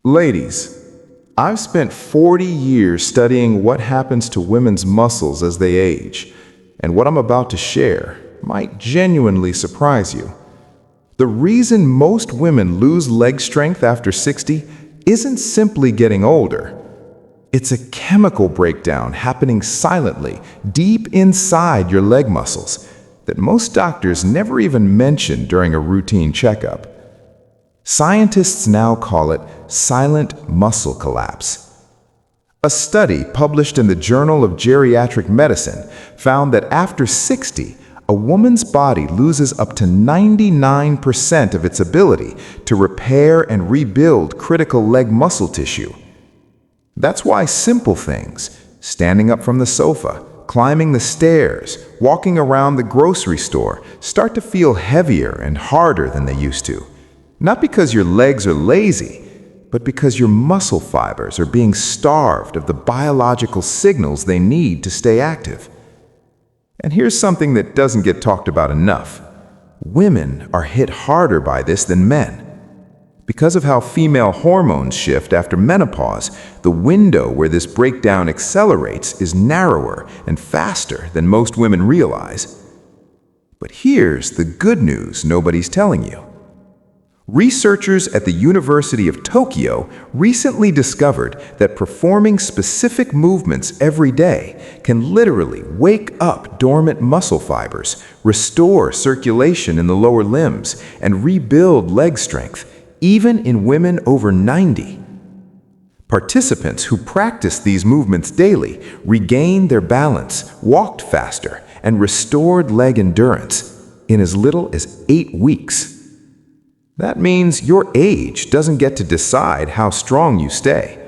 Ladies, I've spent 40 years studying what happens to women's muscles as they age, and what I'm about to share might genuinely surprise you. The reason most women lose leg strength after 60 isn't simply getting older. It's a chemical breakdown happening silently, deep inside your leg muscles, that most doctors never even mention during a routine checkup. Scientists now call it silent muscle collapse. A study published in the Journal of Geriatric Medicine found that after 60, a woman's body loses up to 99% of its ability to repair and rebuild critical leg muscle tissue. That's why simple things, standing up from the sofa, climbing the stairs, walking around the grocery store, start to feel heavier and harder than they used to. Not because your legs are lazy, but because your muscle fibers are being starved of the biological signals they need to stay active. And here's something that doesn't get talked about enough. Women are hit harder by this than men. Because of how female hormones shift after menopause, the window where this breakdown accelerates is narrower and faster than most women realize. But here's the good news nobody's telling you. Researchers at the University of Tokyo recently discovered that performing specific movements every day can literally wake up dormant muscle fibers, restore circulation in the lower limbs, and rebuild leg strength, even in women over 90. Participants who practiced these movements daily regained their balance, walked faster, and restored leg endurance in as little as 8 weeks. That means your age doesn't get to decide how strong you stay.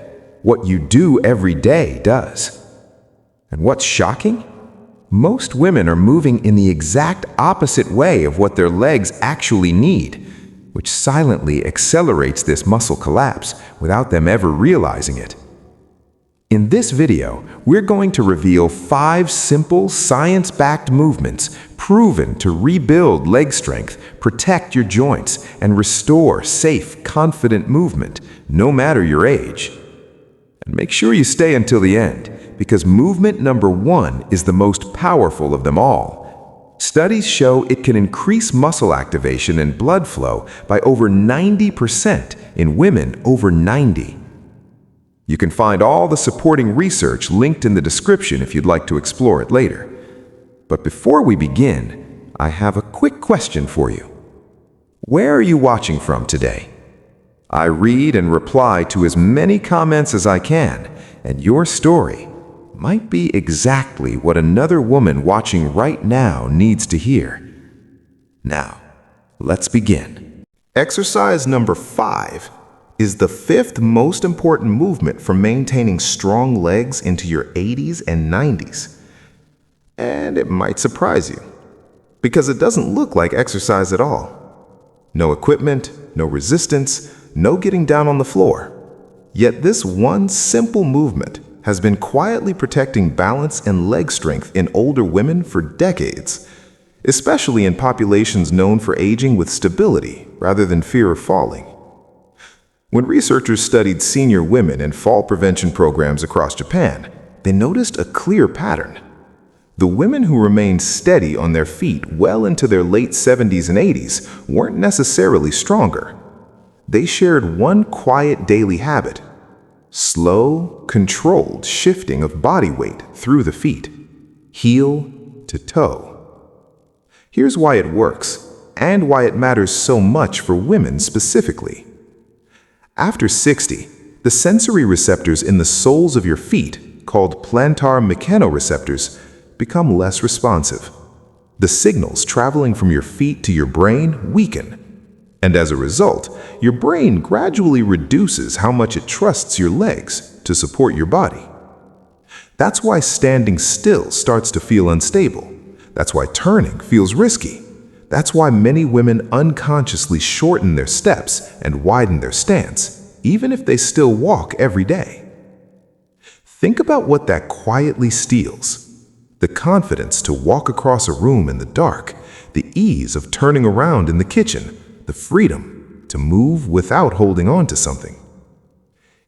What you do every day does. And what's shocking? Most women are moving in the exact opposite way of what their legs actually need, which silently accelerates this muscle collapse without them ever realizing it. In this video, we're going to reveal 5 simple, science-backed movements proven to rebuild leg strength, protect your joints, and restore safe, confident movement, no matter your age. And make sure you stay until the end, because movement number 1 is the most powerful of them all. Studies show it can increase muscle activation and blood flow by over 90% in women over 90. You can find all the supporting research linked in the description if you'd like to explore it later. But before we begin, I have a quick question for you. Where are you watching from today? I read and reply to as many comments as I can, and your story might be exactly what another woman watching right now needs to hear. Now, let's begin. Exercise number 5 is the 5th most important movement for maintaining strong legs into your 80s and 90s. And it might surprise you, because it doesn't look like exercise at all. No equipment, no resistance, no getting down on the floor. Yet this one simple movement has been quietly protecting balance and leg strength in older women for decades, especially in populations known for aging with stability rather than fear of falling. When researchers studied senior women in fall prevention programs across Japan, they noticed a clear pattern. The women who remained steady on their feet well into their late 70s and 80s weren't necessarily stronger. They shared one quiet daily habit: slow, controlled shifting of body weight through the feet, heel to toe. Here's why it works, and why it matters so much for women specifically. After 60, the sensory receptors in the soles of your feet, called plantar mechanoreceptors, become less responsive. The signals traveling from your feet to your brain weaken, and as a result, your brain gradually reduces how much it trusts your legs to support your body. That's why standing still starts to feel unstable. That's why turning feels risky. That's why many women unconsciously shorten their steps and widen their stance, even if they still walk every day. Think about what that quietly steals. The confidence to walk across a room in the dark, the ease of turning around in the kitchen, the freedom to move without holding on to something.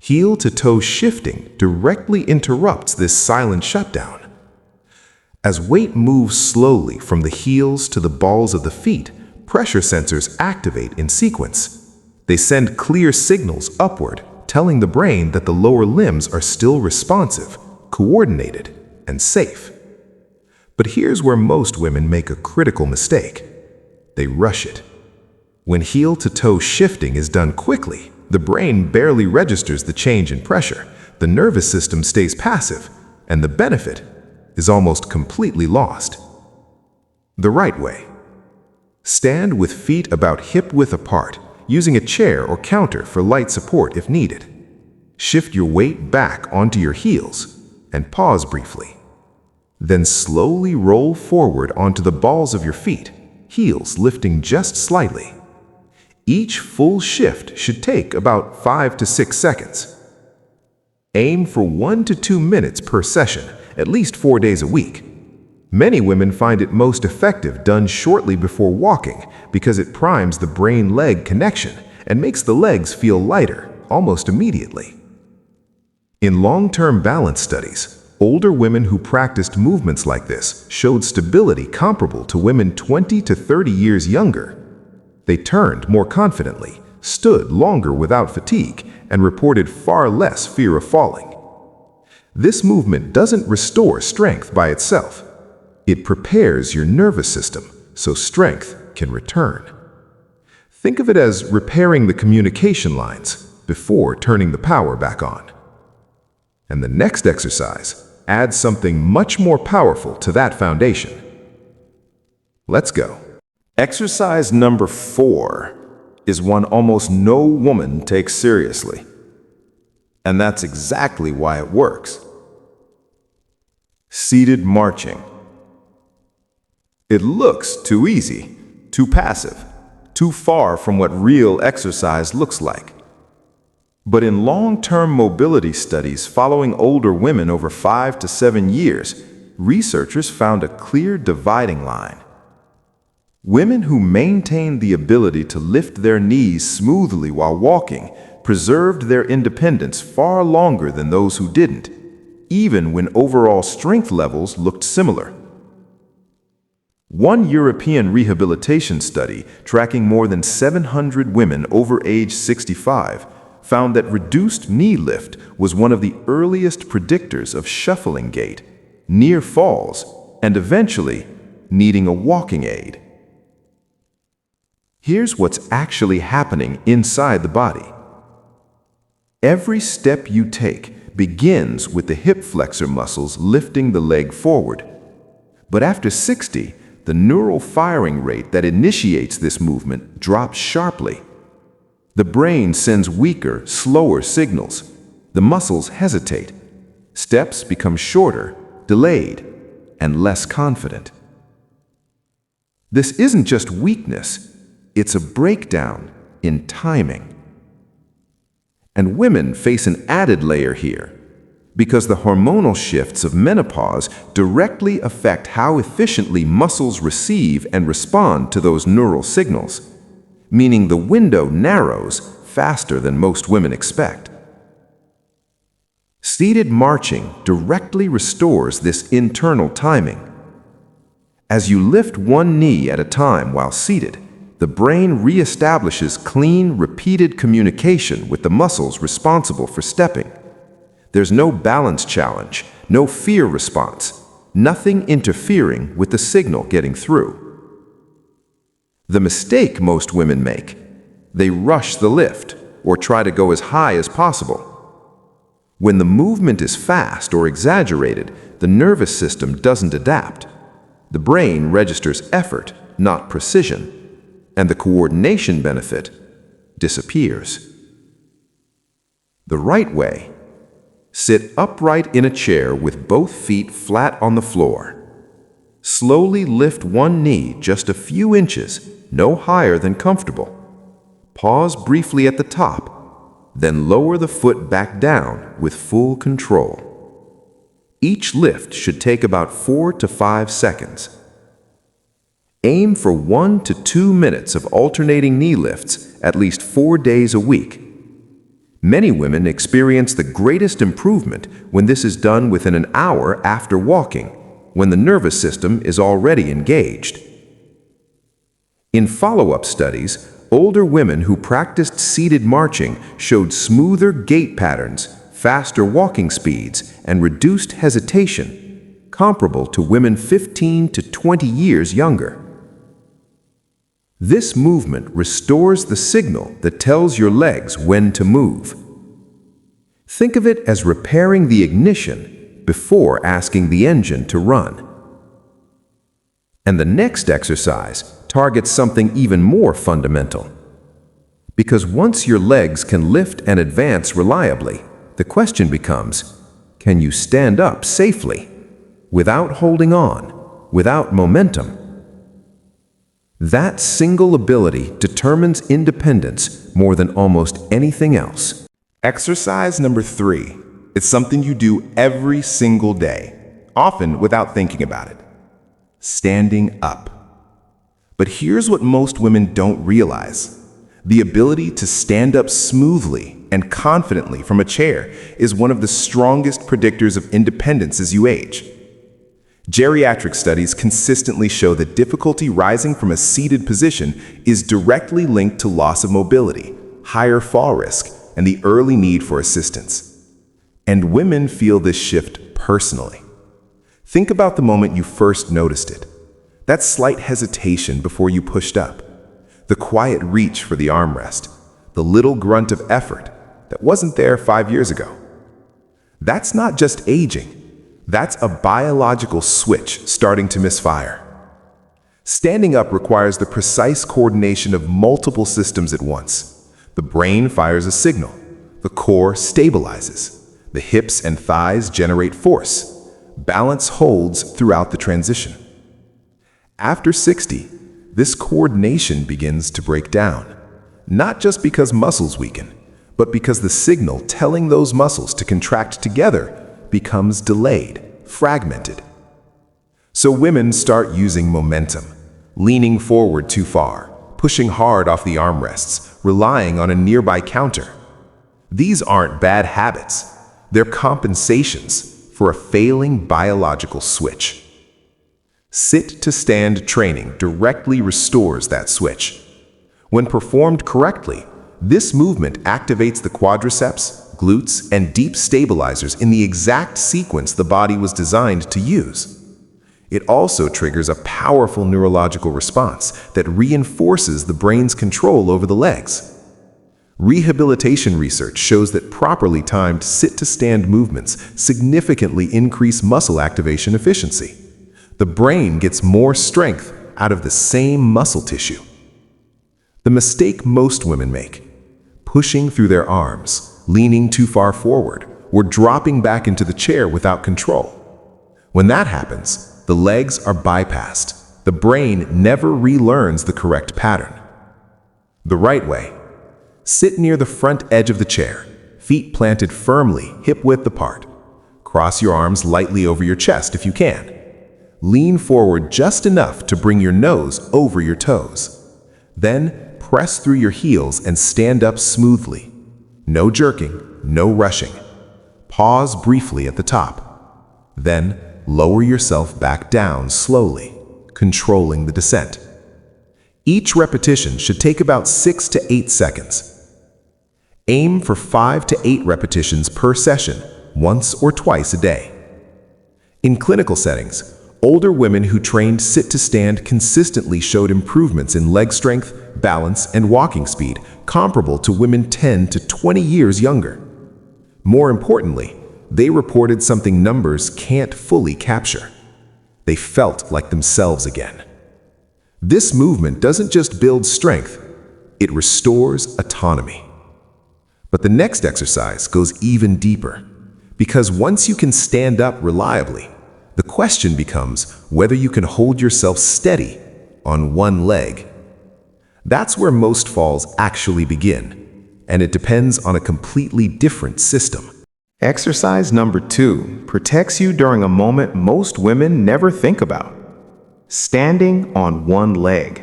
Heel-to-toe shifting directly interrupts this silent shutdown. As weight moves slowly from the heels to the balls of the feet, pressure sensors activate in sequence. They send clear signals upward, telling the brain that the lower limbs are still responsive, coordinated, and safe. But here's where most women make a critical mistake. They rush it. When heel-to-toe shifting is done quickly, the brain barely registers the change in pressure, the nervous system stays passive, and the benefit is almost completely lost. The right way. Stand with feet about hip-width apart, using a chair or counter for light support if needed. Shift your weight back onto your heels and pause briefly. Then slowly roll forward onto the balls of your feet, heels lifting just slightly. Each full shift should take about 5 to 6 seconds. Aim for 1 to 2 minutes per session, at least 4 days a week. Many women find it most effective done shortly before walking because it primes the brain-leg connection and makes the legs feel lighter almost immediately. In long-term balance studies, older women who practiced movements like this showed stability comparable to women 20 to 30 years younger. They turned more confidently, stood longer without fatigue, and reported far less fear of falling. This movement doesn't restore strength by itself. It prepares your nervous system so strength can return. Think of it as repairing the communication lines before turning the power back on. And the next exercise adds something much more powerful to that foundation. Let's go. Exercise number 4 is one almost no woman takes seriously. And that's exactly why it works. Seated marching. It looks too easy, too passive, too far from what real exercise looks like. But in long-term mobility studies following older women over 5 to 7 years, researchers found a clear dividing line. Women who maintained the ability to lift their knees smoothly while walking preserved their independence far longer than those who didn't, even when overall strength levels looked similar. One European rehabilitation study tracking more than 700 women over age 65 found that reduced knee lift was one of the earliest predictors of shuffling gait, near falls, and eventually needing a walking aid. Here's what's actually happening inside the body. Every step you take begins with the hip flexor muscles lifting the leg forward. But after 60, the neural firing rate that initiates this movement drops sharply. The brain sends weaker, slower signals. The muscles hesitate. Steps become shorter, delayed, and less confident. This isn't just weakness. It's a breakdown in timing. And women face an added layer here, because the hormonal shifts of menopause directly affect how efficiently muscles receive and respond to those neural signals, meaning the window narrows faster than most women expect. Seated marching directly restores this internal timing. As you lift one knee at a time while seated, the brain reestablishes clean, repeated communication with the muscles responsible for stepping. There's no balance challenge, no fear response, nothing interfering with the signal getting through. The mistake most women make: they rush the lift or try to go as high as possible. When the movement is fast or exaggerated, the nervous system doesn't adapt. The brain registers effort, not precision, and the coordination benefit disappears. The right way: sit upright in a chair with both feet flat on the floor. Slowly lift one knee just a few inches, no higher than comfortable. Pause briefly at the top, then lower the foot back down with full control. Each lift should take about 4 to 5 seconds. Aim for 1 to 2 minutes of alternating knee lifts at least 4 days a week. Many women experience the greatest improvement when this is done within an hour after walking, when the nervous system is already engaged. In follow-up studies, older women who practiced seated marching showed smoother gait patterns, faster walking speeds, and reduced hesitation, comparable to women 15 to 20 years younger. This movement restores the signal that tells your legs when to move. Think of it as repairing the ignition before asking the engine to run. And the next exercise targets something even more fundamental. Because once your legs can lift and advance reliably, the question becomes, can you stand up safely, without holding on, without momentum? That single ability determines independence more than almost anything else. Exercise number 3 is something you do every single day, often without thinking about it. Standing up. But here's what most women don't realize. The ability to stand up smoothly and confidently from a chair is one of the strongest predictors of independence as you age. Geriatric studies consistently show that difficulty rising from a seated position is directly linked to loss of mobility, higher fall risk, and the early need for assistance. And women feel this shift personally. Think about the moment you first noticed it. That slight hesitation before you pushed up. The quiet reach for the armrest. The little grunt of effort that wasn't there 5 years ago. That's not just aging. That's a biological switch starting to misfire. Standing up requires the precise coordination of multiple systems at once. The brain fires a signal. The core stabilizes. The hips and thighs generate force. Balance holds throughout the transition. After 60, this coordination begins to break down. Not just because muscles weaken, but because the signal telling those muscles to contract together becomes delayed, fragmented. So women start using momentum, leaning forward too far, pushing hard off the armrests, relying on a nearby counter. These aren't bad habits. They're compensations for a failing biological switch. Sit-to-stand training directly restores that switch. When performed correctly, this movement activates the quadriceps, glutes, and deep stabilizers in the exact sequence the body was designed to use. It also triggers a powerful neurological response that reinforces the brain's control over the legs. Rehabilitation research shows that properly timed sit-to-stand movements significantly increase muscle activation efficiency. The brain gets more strength out of the same muscle tissue. The mistake most women make: pushing through their arms, leaning too far forward, or dropping back into the chair without control. When that happens, the legs are bypassed. The brain never relearns the correct pattern. The right way: sit near the front edge of the chair, feet planted firmly, hip-width apart. Cross your arms lightly over your chest if you can. Lean forward just enough to bring your nose over your toes. Then press through your heels and stand up smoothly. No jerking, no rushing. Pause briefly at the top. Then lower yourself back down slowly, controlling the descent. Each repetition should take about 6 to 8 seconds. Aim for 5 to 8 repetitions per session, once or twice a day. In clinical settings, older women who trained sit-to-stand consistently showed improvements in leg strength, balance, and walking speed comparable to women 10 to 20 years younger. More importantly, they reported something numbers can't fully capture. They felt like themselves again. This movement doesn't just build strength, it restores autonomy. But the next exercise goes even deeper, because once you can stand up reliably, the question becomes whether you can hold yourself steady on one leg. That's where most falls actually begin, and it depends on a completely different system. Exercise number 2 protects you during a moment most women never think about: standing on one leg.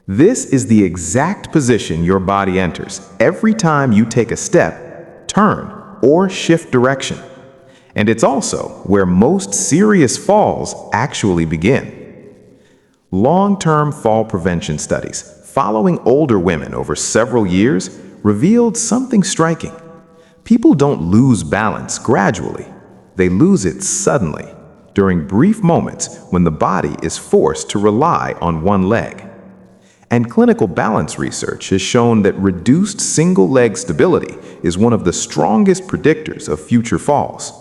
This is the exact position your body enters every time you take a step, turn, or shift direction. And it's also where most serious falls actually begin. Long-term fall prevention studies following older women over several years revealed something striking. People don't lose balance gradually. They lose it suddenly, during brief moments when the body is forced to rely on one leg. And clinical balance research has shown that reduced single-leg stability is one of the strongest predictors of future falls,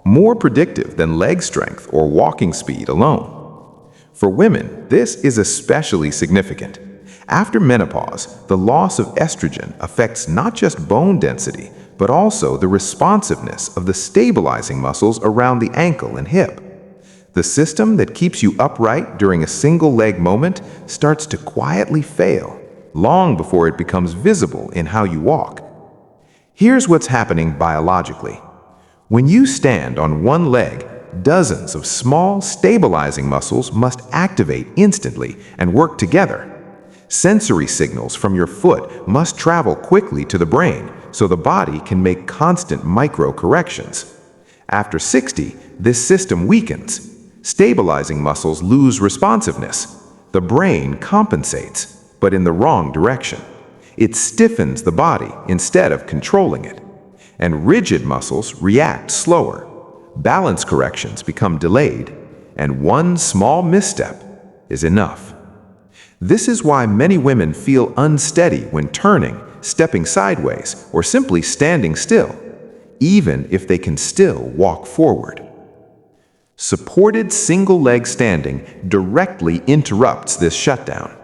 more predictive than leg strength or walking speed alone. For women, this is especially significant. After menopause, the loss of estrogen affects not just bone density, but also the responsiveness of the stabilizing muscles around the ankle and hip. The system that keeps you upright during a single-leg moment starts to quietly fail, long before it becomes visible in how you walk. Here's what's happening biologically. When you stand on one leg, dozens of small, stabilizing muscles must activate instantly and work together. Sensory signals from your foot must travel quickly to the brain so the body can make constant micro-corrections. After 60, this system weakens. Stabilizing muscles lose responsiveness. The brain compensates, but in the wrong direction. It stiffens the body instead of controlling it. And rigid muscles react slower. Balance corrections become delayed, and one small misstep is enough. This is why many women feel unsteady when turning, stepping sideways, or simply standing still, even if they can still walk forward. Supported single-leg standing directly interrupts this shutdown.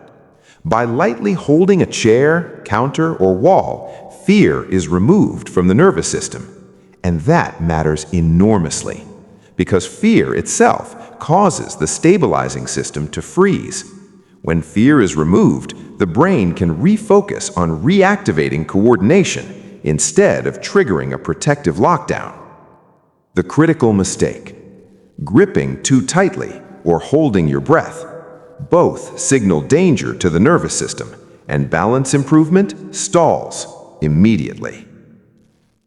By lightly holding a chair, counter, or wall, fear is removed from the nervous system. And that matters enormously, because fear itself causes the stabilizing system to freeze. When fear is removed, the brain can refocus on reactivating coordination instead of triggering a protective lockdown. The critical mistake: gripping too tightly or holding your breath. Both signal danger to the nervous system, and balance improvement stalls immediately.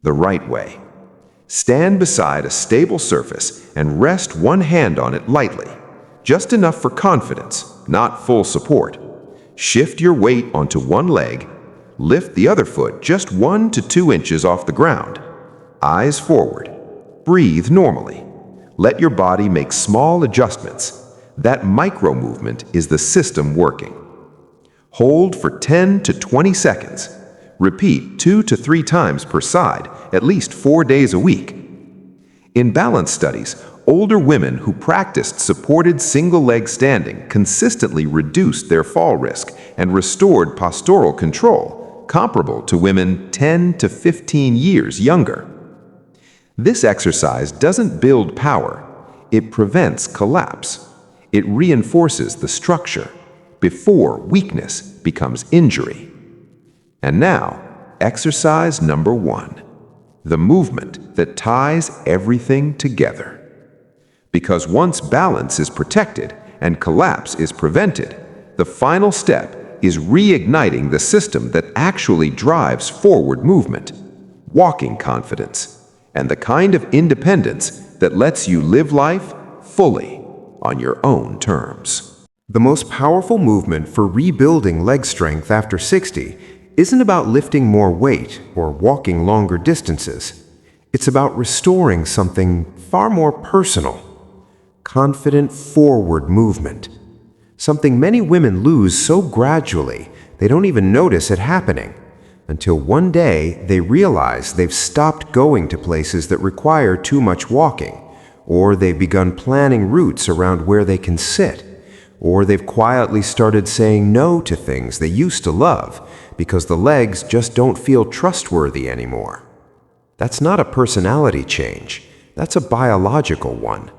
The right way: stand beside a stable surface and rest one hand on it lightly, just enough for confidence, not full support. Shift your weight onto one leg, lift the other foot just 1 to 2 inches off the ground. Eyes forward. Breathe normally. Let your body make small adjustments. That micro movement is the system working. Hold for 10 to 20 seconds. Repeat 2 to 3 times per side, at least 4 days a week. In balance studies, older women who practiced supported single-leg standing consistently reduced their fall risk and restored postural control, comparable to women 10 to 15 years younger. This exercise doesn't build power, it prevents collapse. It reinforces the structure before weakness becomes injury. And now, exercise number 1, the movement that ties everything together. Because once balance is protected and collapse is prevented, the final step is reigniting the system that actually drives forward movement, walking confidence, and the kind of independence that lets you live life fully on your own terms. The most powerful movement for rebuilding leg strength after 60 isn't about lifting more weight or walking longer distances. It's about restoring something far more personal: confident forward movement. Something many women lose so gradually they don't even notice it happening, until one day they realize they've stopped going to places that require too much walking, or they've begun planning routes around where they can sit, or they've quietly started saying no to things they used to love because the legs just don't feel trustworthy anymore. That's not a personality change, that's a biological one.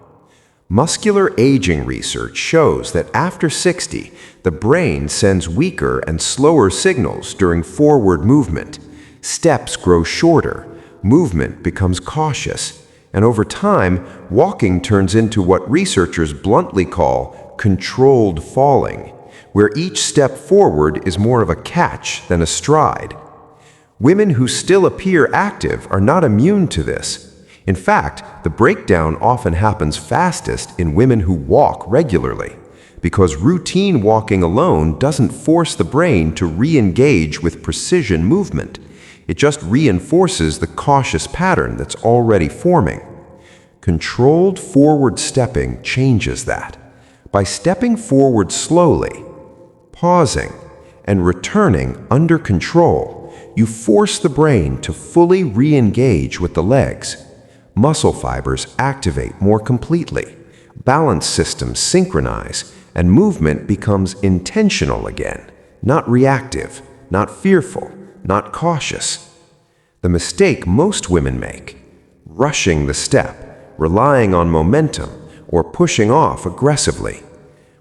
Muscular aging research shows that after 60, the brain sends weaker and slower signals during forward movement. Steps grow shorter, movement becomes cautious, and over time, walking turns into what researchers bluntly call controlled falling, where each step forward is more of a catch than a stride. Women who still appear active are not immune to this. In fact, the breakdown often happens fastest in women who walk regularly, because routine walking alone doesn't force the brain to re-engage with precision movement. It just reinforces the cautious pattern that's already forming. Controlled forward stepping changes that. By stepping forward slowly, pausing, and returning under control, you force the brain to fully re-engage with the legs. Muscle fibers activate more completely, balance systems synchronize, and movement becomes intentional again, not reactive, not fearful, not cautious. The mistake most women make, rushing the step, relying on momentum, or pushing off aggressively.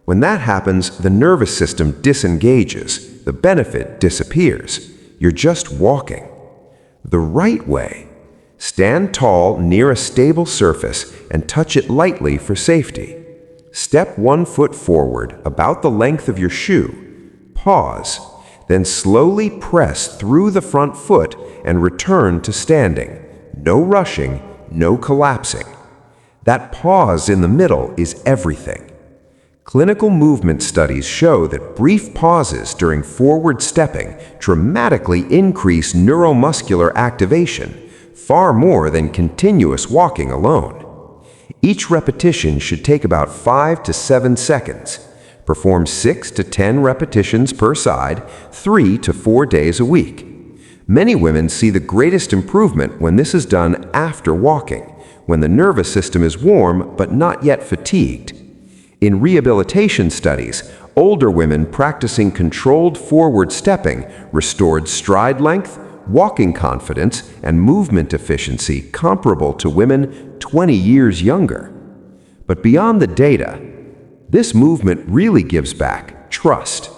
When that happens, the nervous system disengages, the benefit disappears. You're just walking. The right way: stand tall near a stable surface and touch it lightly for safety. Step 1 foot forward, about the length of your shoe. Pause, then slowly press through the front foot and return to standing. No rushing, no collapsing. That pause in the middle is everything. Clinical movement studies show that brief pauses during forward stepping dramatically increase neuromuscular activation, far more than continuous walking alone. Each repetition should take about 5 to 7 seconds. Perform 6 to 10 repetitions per side, 3 to 4 days a week. Many women see the greatest improvement when this is done after walking, when the nervous system is warm but not yet fatigued. In rehabilitation studies, older women practicing controlled forward stepping restored stride length, walking confidence, and movement efficiency comparable to women 20 years younger. But beyond the data, this movement really gives back trust.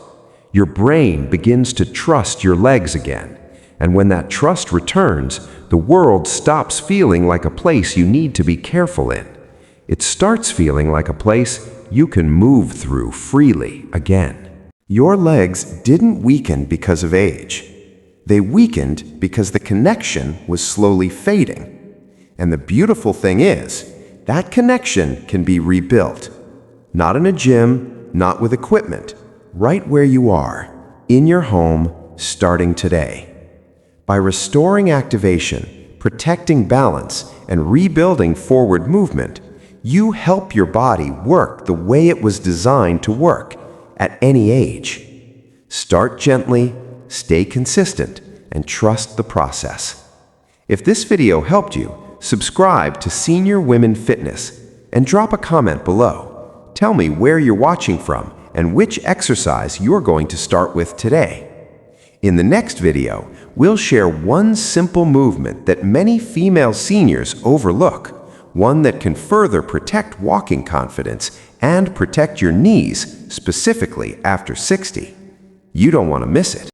Your brain begins to trust your legs again, and when that trust returns, the world stops feeling like a place you need to be careful in. It starts feeling like a place you can move through freely again. Your legs didn't weaken because of age. They weakened because the connection was slowly fading. And the beautiful thing is, that connection can be rebuilt. Not in a gym, not with equipment, right where you are, in your home, starting today. By restoring activation, protecting balance, and rebuilding forward movement, you help your body work the way it was designed to work at any age. Start gently, stay consistent, and trust the process. If this video helped you, subscribe to Senior Women Fitness and drop a comment below. Tell me where you're watching from and which exercise you're going to start with today. In the next video, we'll share one simple movement that many female seniors overlook, one that can further protect walking confidence and protect your knees, specifically after 60. You don't want to miss it.